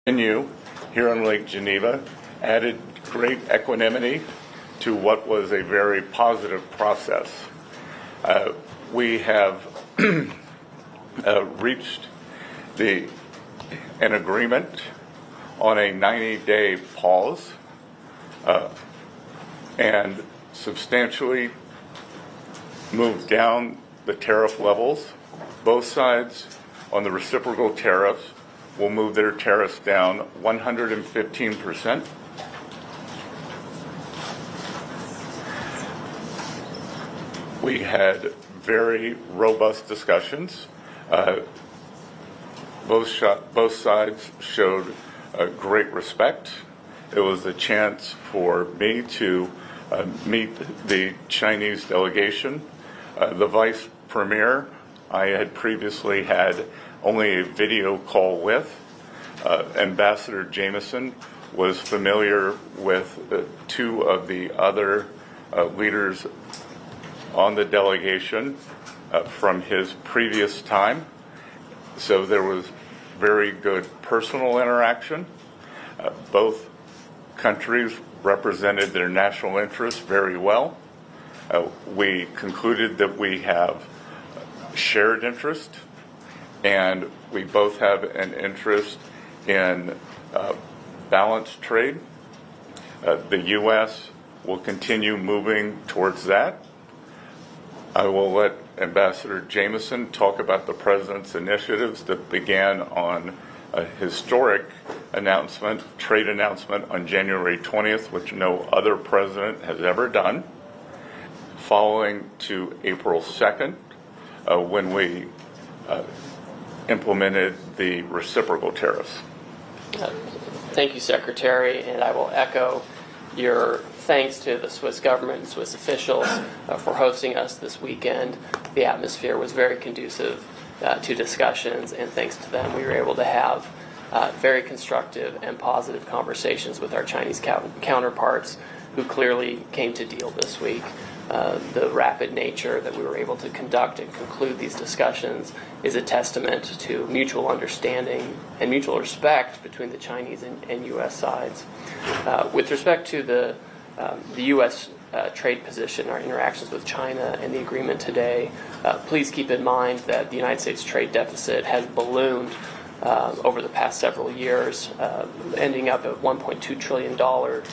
Continue here on Lake Geneva added great equanimity to what was a very positive process. We have reached an agreement on a 90-day pause and substantially moved down the tariff levels. Both sides on the reciprocal tariffs will move their tariffs down 115%. We had very robust discussions. Both sides showed great respect. It was a chance for me to meet the Chinese delegation. The Vice Premier I had previously had only a video call with. Ambassador Jameson was familiar with two of the other leaders on the delegation from his previous time. So there was very good personal interaction. Both countries represented their national interests very well. We concluded that we have shared interest, and we both have an interest in balanced trade. The U.S. will continue moving towards that. I will let Ambassador Jameson talk about the President's initiatives that began on a historic trade announcement on January 20th, which no other president has ever done, following to April 2nd, when we implemented the reciprocal tariffs. Thank you, Secretary, and I will echo your thanks to the Swiss government and Swiss officials for hosting us this weekend. The atmosphere was very conducive to discussions, and thanks to them we were able to have very constructive and positive conversations with our Chinese counterparts who clearly came to deal this week. The rapid nature that we were able to conduct and conclude these discussions is a testament to mutual understanding and mutual respect between the Chinese and U.S. sides. With respect to the U.S. Trade position, our interactions with China, and the agreement today, please keep in mind that the United States trade deficit has ballooned over the past several years, ending up at $1.2 trillion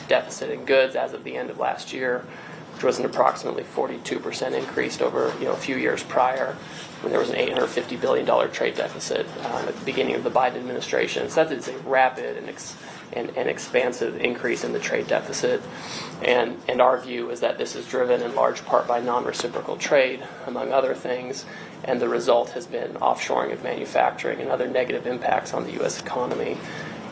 deficit in goods as of the end of last year, which was an approximately 42% increase over a few years prior, when there was an $850 billion trade deficit at the beginning of the Biden administration. So that is a rapid and expansive increase in the trade deficit. And our view is that this is driven in large part by non-reciprocal trade, among other things, and the result has been offshoring of manufacturing and other negative impacts on the U.S. economy.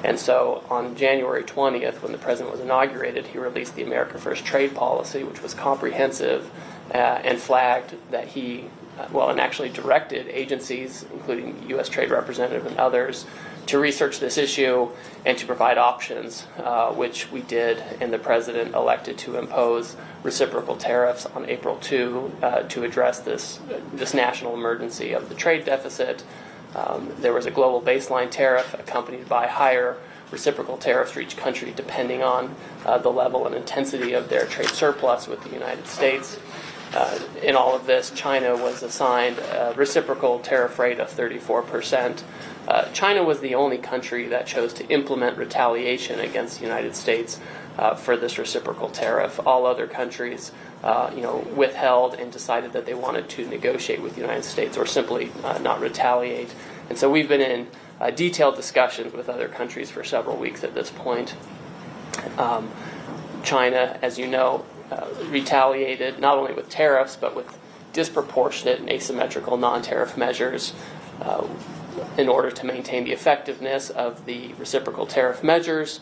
And so on January 20th, when the President was inaugurated, he released the America First trade policy, which was comprehensive and flagged that and actually directed agencies, including the U.S. Trade Representative and others, to research this issue and to provide options, which we did, and the President elected to impose reciprocal tariffs on April 2 to address this national emergency of the trade deficit. There was a global baseline tariff accompanied by higher reciprocal tariffs for each country depending on the level and intensity of their trade surplus with the United States. In all of this, China was assigned a reciprocal tariff rate of 34%. China was the only country that chose to implement retaliation against the United States for this reciprocal tariff. All other countries withheld and decided that they wanted to negotiate with the United States or simply not retaliate. And so we've been in detailed discussions with other countries for several weeks at this point. China, as you know, retaliated not only with tariffs but with disproportionate and asymmetrical non-tariff measures in order to maintain the effectiveness of the reciprocal tariff measures.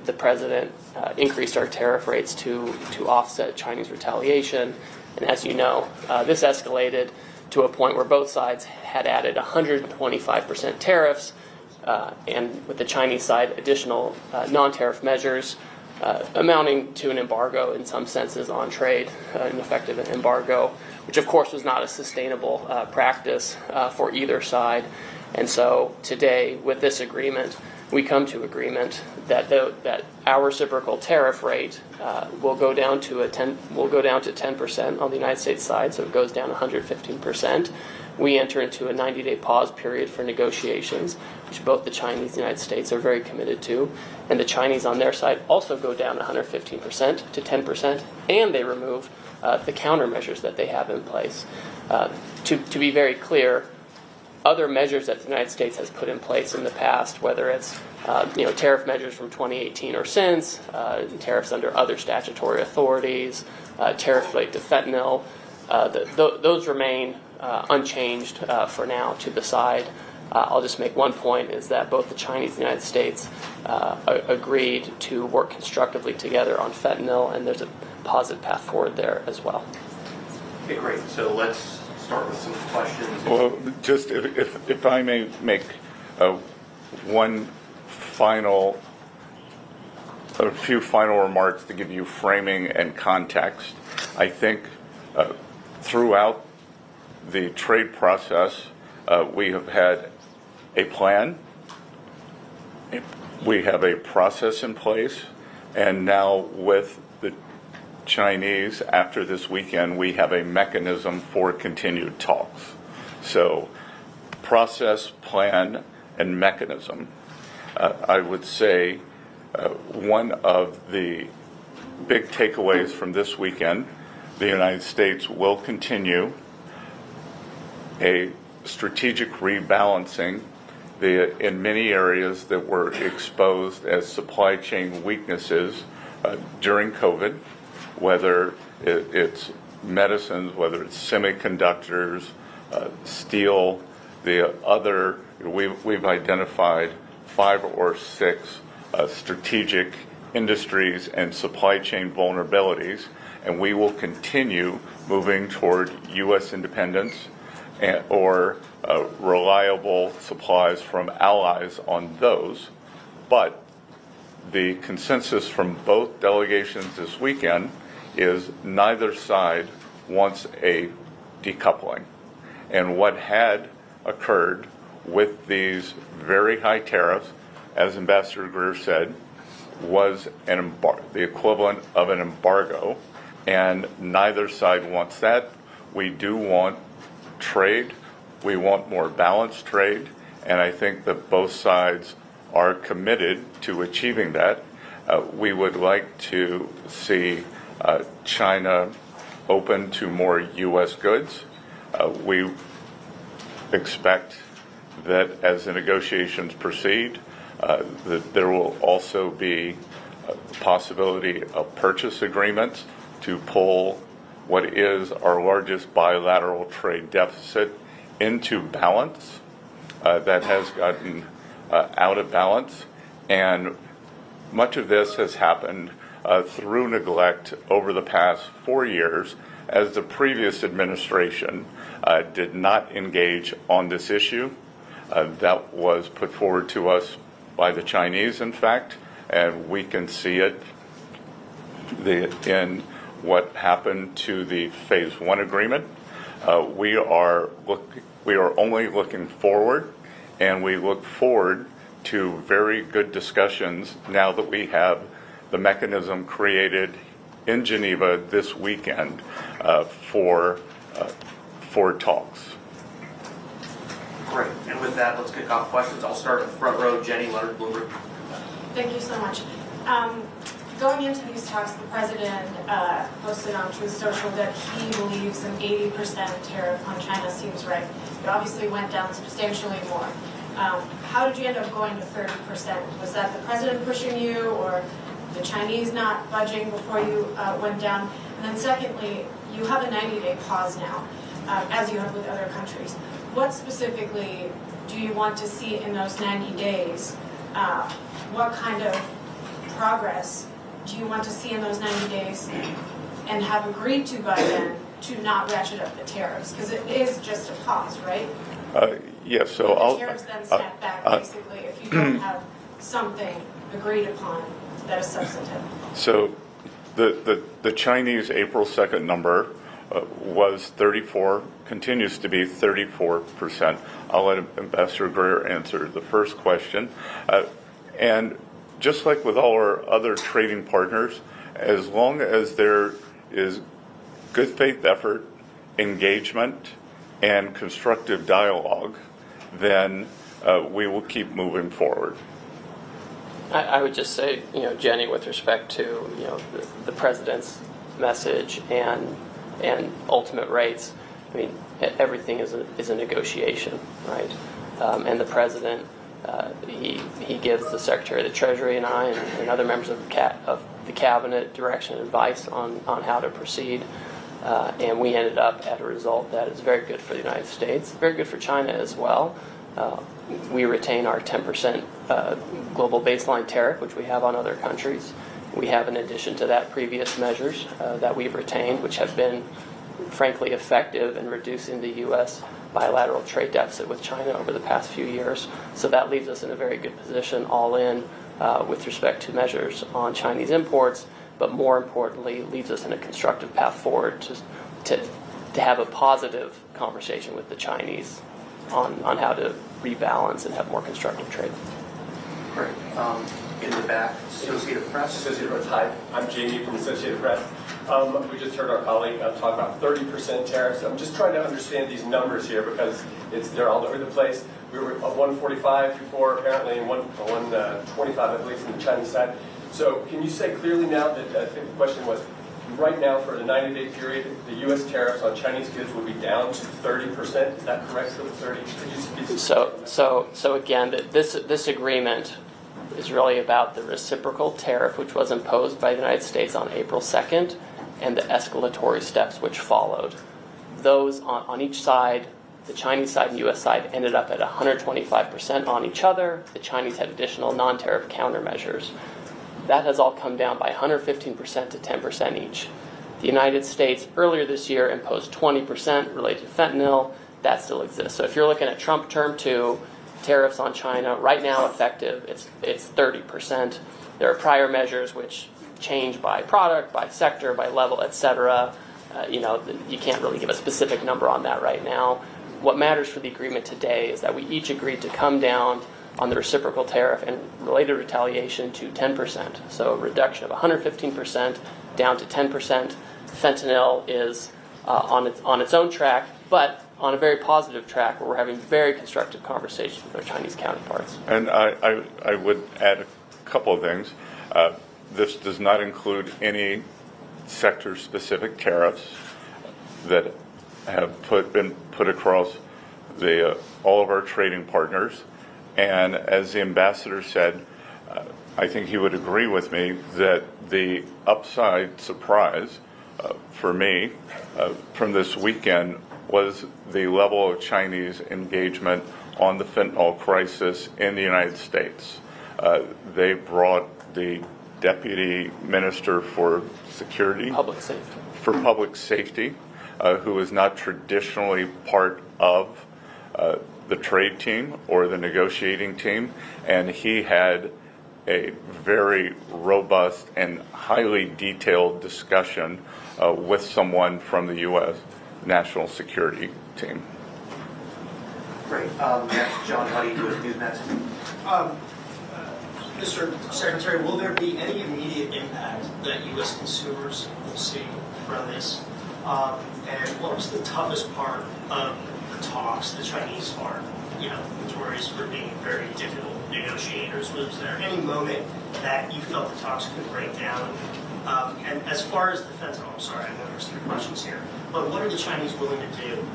The President increased our tariff rates to offset Chinese retaliation. And as you know, this escalated to a point where both sides had added 125% tariffs, and with the Chinese side, additional non-tariff measures, amounting to an embargo in some senses on trade, an effective embargo, which of course was not a sustainable practice for either side. And so today, with this agreement, we come to agreement that that our reciprocal tariff rate will go down to 10% on the United States side, so it goes down 115%. We enter into a 90-day pause period for negotiations, which both the Chinese and the United States are very committed to. And the Chinese on their side also go down 115% to 10%, and they remove the countermeasures that they have in place. To be very clear, other measures that the United States has put in place in the past, whether it's tariff measures from 2018 or since, tariffs under other statutory authorities, tariffs related to fentanyl, those remain unchanged for now to the side. I'll just make one point, is that both the Chinese and the United States agreed to work constructively together on fentanyl, and there's a positive path forward there as well. Okay, great. So let's start with some questions. Well, just if I may make a few final remarks to give you framing and context. I think throughout the trade process, we have had a plan, we have a process in place, and now with the Chinese, after this weekend, we have a mechanism for continued talks. So, process, plan, and mechanism. I would say one of the big takeaways from this weekend, the United States will continue a strategic rebalancing in many areas that were exposed as supply chain weaknesses during COVID, whether it's medicines, whether it's semiconductors, steel, we've identified 5 or 6 strategic industries and supply chain vulnerabilities, and we will continue moving toward U.S. independence or reliable supplies from allies on those. But the consensus from both delegations this weekend is neither side wants a decoupling. And what had occurred with these very high tariffs, as Ambassador Greer said, was the equivalent of an embargo, and neither side wants that. We do want trade. We want more balanced trade, and I think that both sides are committed to achieving that. We would like to see China open to more U.S. goods. We expect that as the negotiations proceed, that there will also be a possibility of purchase agreements to pull what is our largest bilateral trade deficit into balance. That has gotten out of balance, and much of this has happened through neglect over the past 4 years, as the previous administration did not engage on this issue. That was put forward to us by the Chinese, in fact, and we can see it in what happened to the Phase 1 agreement. We are only looking forward, and we look forward to very good discussions now that we have the mechanism created in Geneva this weekend for talks. Great. And with that, let's kick off questions. I'll start at the front row. Jenny Leonard, Bloomberg. Thank you so much. Going into these talks, the president posted on Truth Social that he believes an 80% tariff on China seems right. It obviously went down substantially more. How did you end up going to 30%? Was that the president pushing you, or the Chinese not budging before you went down? And then secondly, you have a 90-day pause now, as you have with other countries. What specifically do you want to see in those 90 days? What kind of progress do you want to see in those 90 days and have agreed to by then to not ratchet up the tariffs? Because it is just a pause, right? Yes, so I'll... The tariffs then snap back, basically, if you don't have something agreed upon that is substantive. So the Chinese April 2nd number was 34, continues to be 34%. I'll let Ambassador Greer answer the first question. And just like with all our other trading partners, as long as there is good faith effort, engagement, and constructive dialogue, then we will keep moving forward. I would just say, Jenny, with respect to the president's message and ultimate rates, I mean, everything is a negotiation, right? And the president, he gives the Secretary of the Treasury and I and other members of the cabinet direction and advice on how to proceed. And we ended up at a result that is very good for the United States, very good for China as well. We retain our 10% global baseline tariff, which we have on other countries. We have, in addition to that, previous measures that we've retained, which have been, frankly, effective in reducing the U.S. bilateral trade deficit with China over the past few years. So that leaves us in a very good position all in with respect to measures on Chinese imports, but more importantly, leaves us in a constructive path forward to have a positive conversation with the Chinese on how to rebalance and have more constructive trade. Great. In the back, Associated Press. Associated Press. Hi, I'm Jamie from Associated Press. We just heard our colleague talk about 30% tariffs. I'm just trying to understand these numbers here because they're all over the place. We were at 145 before, apparently, and 125, I believe, from the Chinese side. So can you say clearly now that, I think the question was, right now for the 90-day period, the U.S. tariffs on Chinese goods will be down to 30%? Is that correct for the 30? Could you speak? So again, this agreement is really about the reciprocal tariff, which was imposed by the United States on April 2nd, and the escalatory steps which followed. Those on each side, the Chinese side and the U.S. side, ended up at 125% on each other. The Chinese had additional non-tariff countermeasures. That has all come down by 115% to 10% each. The United States earlier this year imposed 20% related to fentanyl. That still exists. So if you're looking at Trump Term 2, tariffs on China, right now effective, it's 30%. There are prior measures which change by product, by sector, by level, etc. You can't really give a specific number on that right now. What matters for the agreement today is that we each agreed to come down on the reciprocal tariff and related retaliation to 10%. So a reduction of 115% down to 10%. Fentanyl is on its own track, but on a very positive track where we're having very constructive conversations with our Chinese counterparts. And I would add a couple of things. This does not include any sector-specific tariffs that have been put across all of our trading partners. And as the ambassador said, I think he would agree with me that the upside surprise for me from this weekend was the level of Chinese engagement on the fentanyl crisis in the United States. They brought the Deputy Minister for Public Safety, who is not traditionally part of the trade team or the negotiating team, and he had a very robust and highly detailed discussion with someone from the U.S. National Security Team. Great. Next, John Huddy with Newsnet. Mr. Secretary, will there be any immediate impact that U.S. consumers will see from this? And what was the toughest part of the talks? The Chinese are, notorious for being very difficult negotiators. Was there any moment that you felt the talks could break down? And as far as the fentanyl, I'm sorry, I know there's 3 questions here, but what are the Chinese willing to do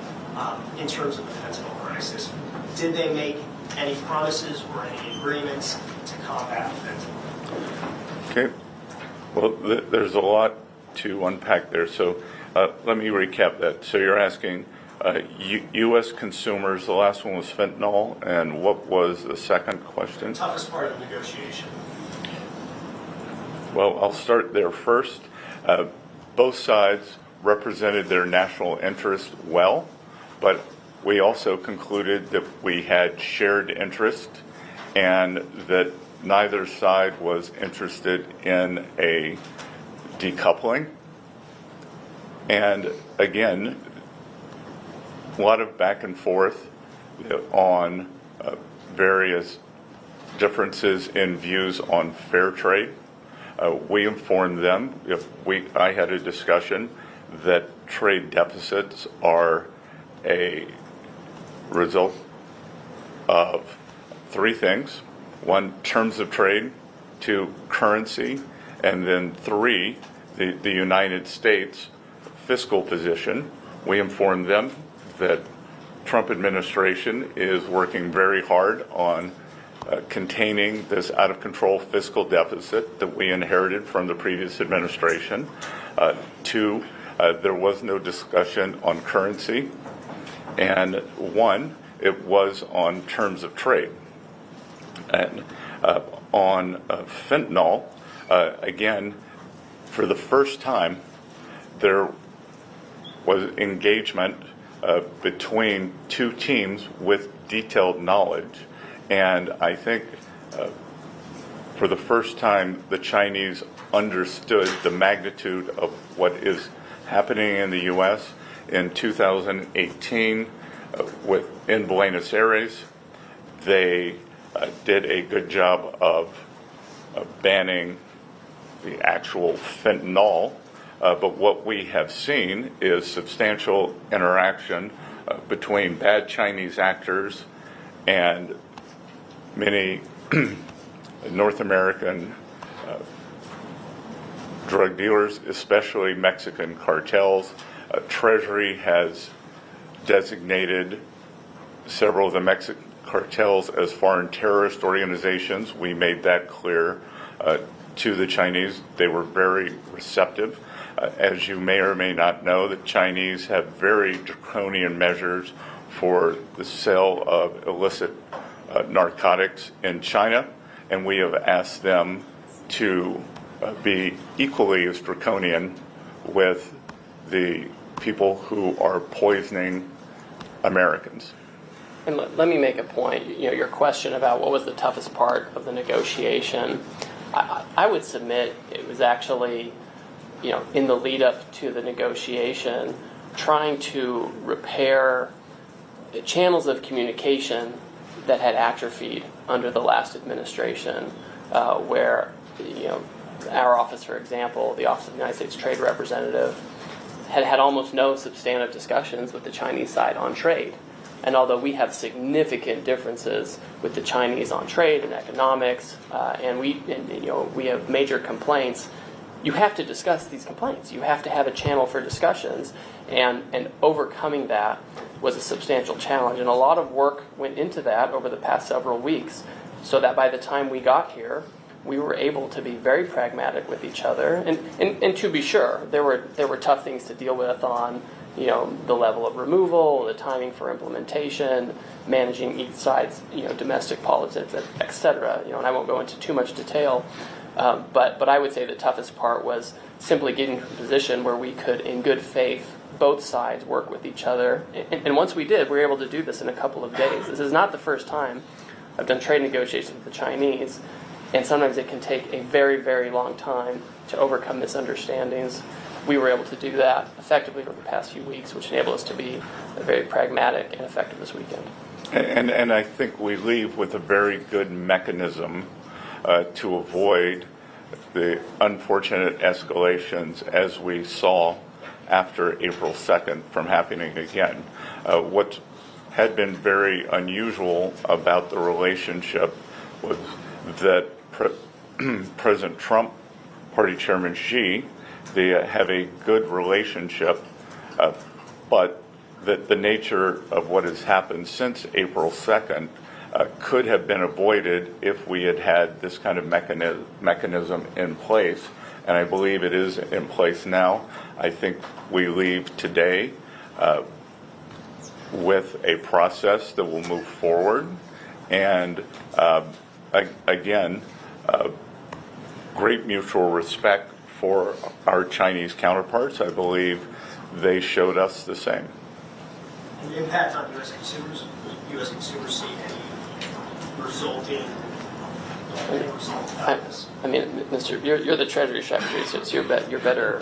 in terms of the fentanyl crisis? Did they make any promises or any agreements to combat fentanyl? Okay. Well, there's a lot to unpack there. So let me recap that. So you're asking U.S. consumers, the last one was fentanyl, and what was the second question? The toughest part of the negotiation. Well, I'll start there first. Both sides represented their national interest well, but we also concluded that we had shared interest and that neither side was interested in a decoupling. And again, a lot of back and forth on various differences in views on fair trade. We informed them, I had a discussion, that trade deficits are a result of three things. One, terms of trade. Two, currency. And then three, the United States fiscal position. We informed them that Trump administration is working very hard on containing this out-of-control fiscal deficit that we inherited from the previous administration. Two, there was no discussion on currency. And one, it was on terms of trade. And on fentanyl, again, for the first time, there was engagement between two teams with detailed knowledge. And I think for the first time, the Chinese understood the magnitude of what is happening in the U.S. in 2018 in Buenos Aires. They did a good job of banning the actual fentanyl, but what we have seen is substantial interaction between bad Chinese actors and many North American drug dealers, especially Mexican cartels. Treasury has designated several of the Mexican cartels as foreign terrorist organizations. We made that clear to the Chinese. They were very receptive. As you may or may not know, the Chinese have very draconian measures for the sale of illicit narcotics in China, and we have asked them to be equally as draconian with the people who are poisoning Americans. And let me make a point. Your question about what was the toughest part of the negotiation, I would submit it was actually, in the lead up to the negotiation, trying to repair channels of communication that had atrophied under the last administration, where, our office, for example, the Office of the United States Trade Representative, had almost no substantive discussions with the Chinese side on trade. And although we have significant differences with the Chinese on trade and economics, and we have major complaints, you have to discuss these complaints. You have to have a channel for discussions, and overcoming that was a substantial challenge. And a lot of work went into that over the past several weeks, so that by the time we got here, we were able to be very pragmatic with each other. And to be sure, there were tough things to deal with on the level of removal, the timing for implementation, managing each side's domestic politics, etc. And I won't go into too much detail, but I would say the toughest part was simply getting to a position where we could, in good faith, both sides work with each other. And once we did, we were able to do this in a couple of days. This is not the first time I've done trade negotiations with the Chinese, and sometimes it can take a very, very long time to overcome misunderstandings. We were able to do that effectively over the past few weeks, which enabled us to be very pragmatic and effective this weekend. And I think we leave with a very good mechanism to avoid the unfortunate escalations as we saw after April 2nd from happening again. What had been very unusual about the relationship was that President Trump, Party Chairman Xi, they have a good relationship, but that the nature of what has happened since April 2nd could have been avoided if we had had this kind of mechanism in place. And I believe it is in place now. I think we leave today with a process that will move forward. And again, great mutual respect for our Chinese counterparts. I believe they showed us the same. And the impact on U.S. consumers? Will U.S. consumers see any resulting I mean, Mr. You're the Treasury Secretary, so you're better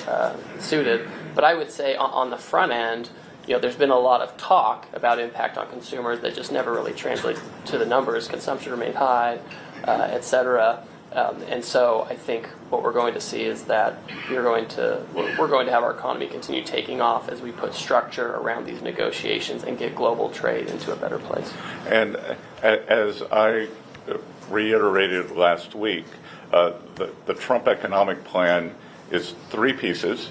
suited. But I would say on the front end, there's been a lot of talk about impact on consumers that just never really translates to the numbers. Consumption remained high. et cetera. And so I think what we're going to see is that we're going to have our economy continue taking off as we put structure around these negotiations and get global trade into a better place. And as I reiterated last week, the Trump economic plan is 3 pieces: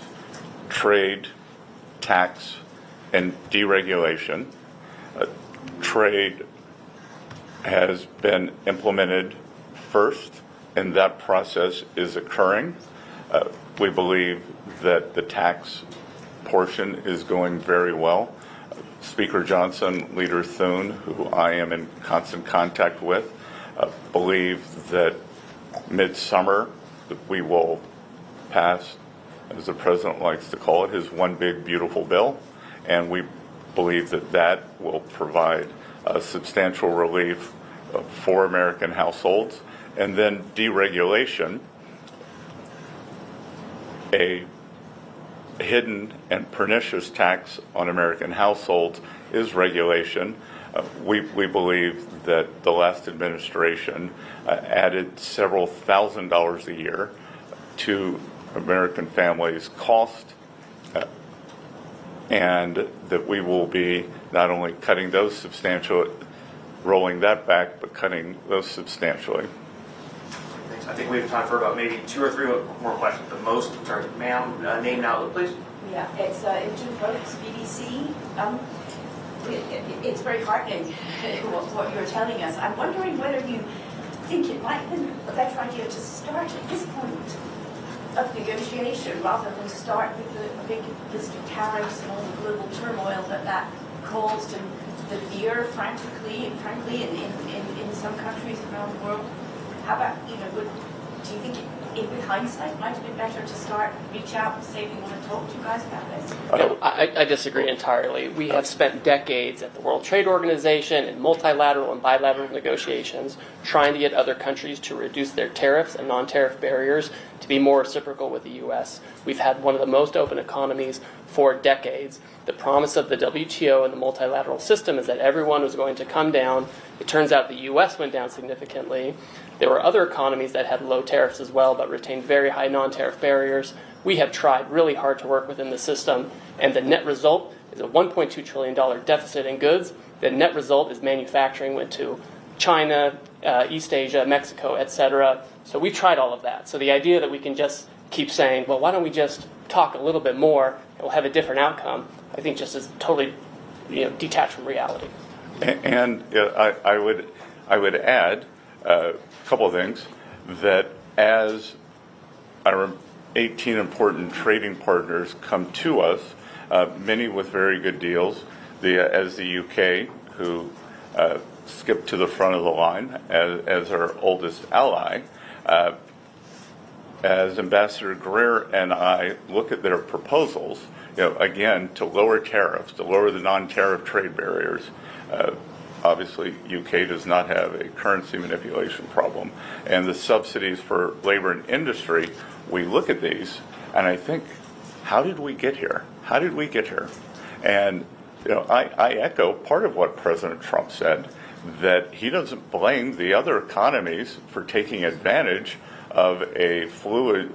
trade, tax, and deregulation. Trade has been implemented first, and that process is occurring. We believe that the tax portion is going very well. Speaker Johnson, Leader Thune, who I am in constant contact with, believe that midsummer we will pass, as the president likes to call it, his one big beautiful bill, and we believe that that will provide substantial relief for American households. And then deregulation, a hidden and pernicious tax on American households, is regulation. We believe that the last administration added several $1,000s a year to American families' cost, and that we will be not only cutting those substantially, rolling that back, but cutting those substantially. Thanks. I think we have time for about maybe 2 or 3 more questions. The most, sorry, ma'am, name and outlook, please. Yeah, it's Imogen Folks, BBC. It's very heartening what you're telling us. I'm wondering whether you think it might have been a better idea to start at this point of negotiation rather than start with a big list of tariffs and all the global turmoil that caused and the fear, frankly, in some countries around the world. How about, do you think in hindsight it might have been better to start, reach out and say we want to talk to you guys about this? No, I disagree entirely. We have spent decades at the World Trade Organization in multilateral and bilateral negotiations trying to get other countries to reduce their tariffs and non-tariff barriers to be more reciprocal with the U.S. We've had one of the most open economies for decades. The promise of the WTO and the multilateral system is that everyone was going to come down. It turns out the U.S. went down significantly. There were other economies that had low tariffs as well, but retained very high non-tariff barriers. We have tried really hard to work within the system, and the net result is a $1.2 trillion deficit in goods. The net result is manufacturing went to China, East Asia, Mexico, etc. So we tried all of that. So the idea that we can just keep saying, well, why don't we just talk a little bit more and we'll have a different outcome, I think just is totally detached from reality. And I would add a couple of things, that as our 18 important trading partners come to us, many with very good deals, as the UK, who skipped to the front of the line as our oldest ally, as Ambassador Greer and I look at their proposals, again, to lower tariffs, to lower the non-tariff trade barriers. Obviously, UK does not have a currency manipulation problem. And the subsidies for labor and industry, we look at these, and I think, how did we get here? How did we get here? And I echo part of what President Trump said, that he doesn't blame the other economies for taking advantage of a fluid,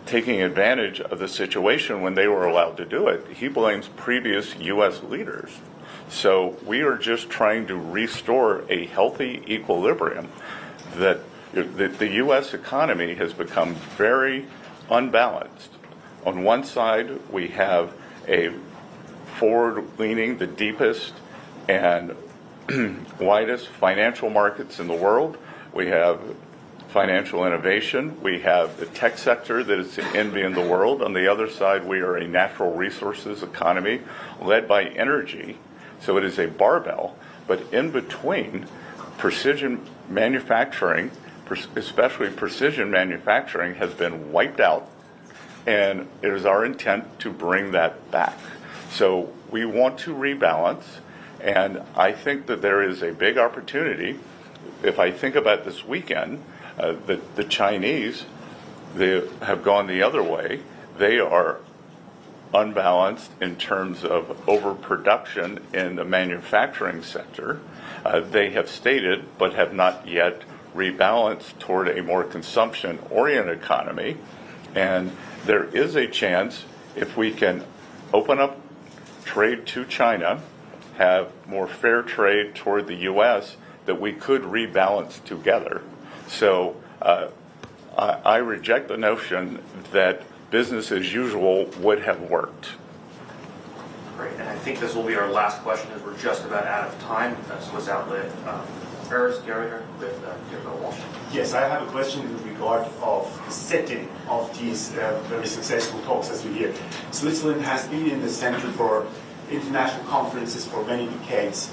taking advantage of the situation when they were allowed to do it. He blames previous U.S. leaders. So we are just trying to restore a healthy equilibrium. That the U.S. economy has become very unbalanced. On one side, we have a forward-leaning, the deepest and widest financial markets in the world. We have financial innovation. We have the tech sector that is the envy in the world. On the other side, we are a natural resources economy led by energy. So it is a barbell. But in between, precision manufacturing, especially precision manufacturing, has been wiped out. And it is our intent to bring that back. So we want to rebalance. And I think that there is a big opportunity. If I think about this weekend, the Chinese, they have gone the other way. They are unbalanced in terms of overproduction in the manufacturing sector. They have stated, but have not yet rebalanced toward a more consumption-oriented economy. And there is a chance, if we can open up trade to China, have more fair trade toward the U.S., that we could rebalance together. So I reject the notion that business as usual would have worked. Great, and I think this will be our last question as we're just about out of time. Swiss outlet, Urs Geringer with Dearborn Walsh. Yes, I have a question in regard of the setting of these very successful talks as we hear. Switzerland has been in the center for international conferences for many decades.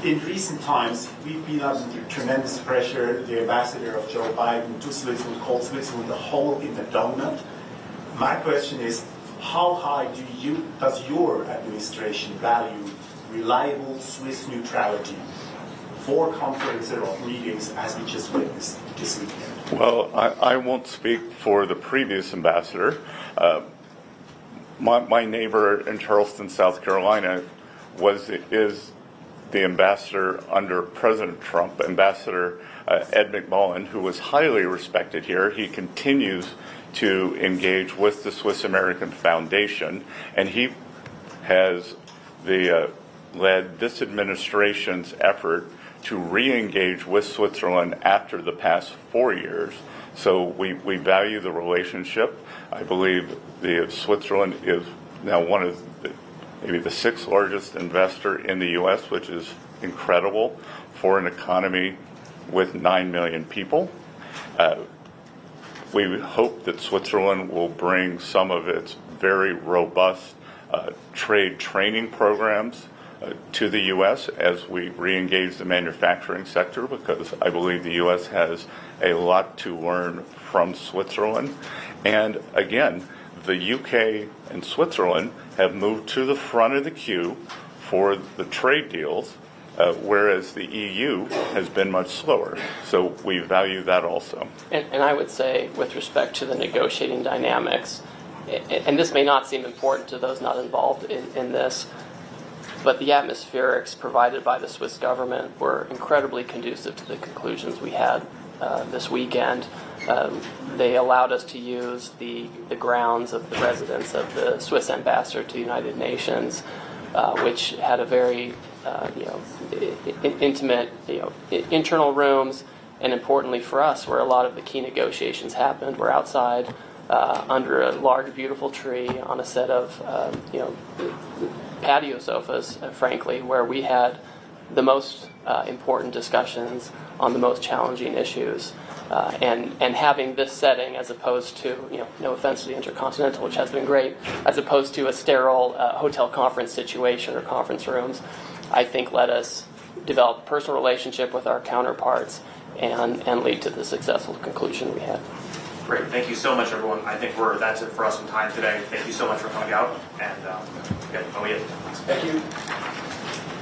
In recent times, we've been under tremendous pressure. The ambassador of Joe Biden to Switzerland called Switzerland the hole in the donut. My question is, how high does your administration value reliable Swiss neutrality for conferences or meetings as we just witnessed this weekend? Well, I won't speak for the previous ambassador. My neighbor in Charleston, South Carolina, is the ambassador under President Trump, Ambassador Ed McMullen, who was highly respected here. He continues to engage with the Swiss American Foundation, and he has led this administration's effort to re-engage with Switzerland after the past 4 years. So we value the relationship. I believe Switzerland is now one of maybe the sixth largest investor in the U.S., which is incredible for an economy with 9 million people. We hope that Switzerland will bring some of its very robust trade training programs to the U.S. as we re-engage the manufacturing sector, because I believe the U.S. has a lot to learn from Switzerland. And again, the UK and Switzerland have moved to the front of the queue for the trade deals, whereas the EU has been much slower. So we value that also. And I would say, with respect to the negotiating dynamics, and this may not seem important to those not involved in this, but the atmospherics provided by the Swiss government were incredibly conducive to the conclusions we had this weekend. They allowed us to use the grounds of the residence of the Swiss ambassador to the United Nations, which had a very intimate internal rooms, and importantly for us, where a lot of the key negotiations happened. We're outside under a large, beautiful tree on a set of patio sofas, frankly, where we had the most important discussions on the most challenging issues. And having this setting, as opposed to, no offense to the Intercontinental, which has been great, as opposed to a sterile hotel conference situation or conference rooms, I think let us develop a personal relationship with our counterparts and lead to the successful conclusion we had. Great. Thank you so much, everyone. I think that's it for us in time today. Thank you so much for coming out. And, yeah, oh, yeah. Thank you.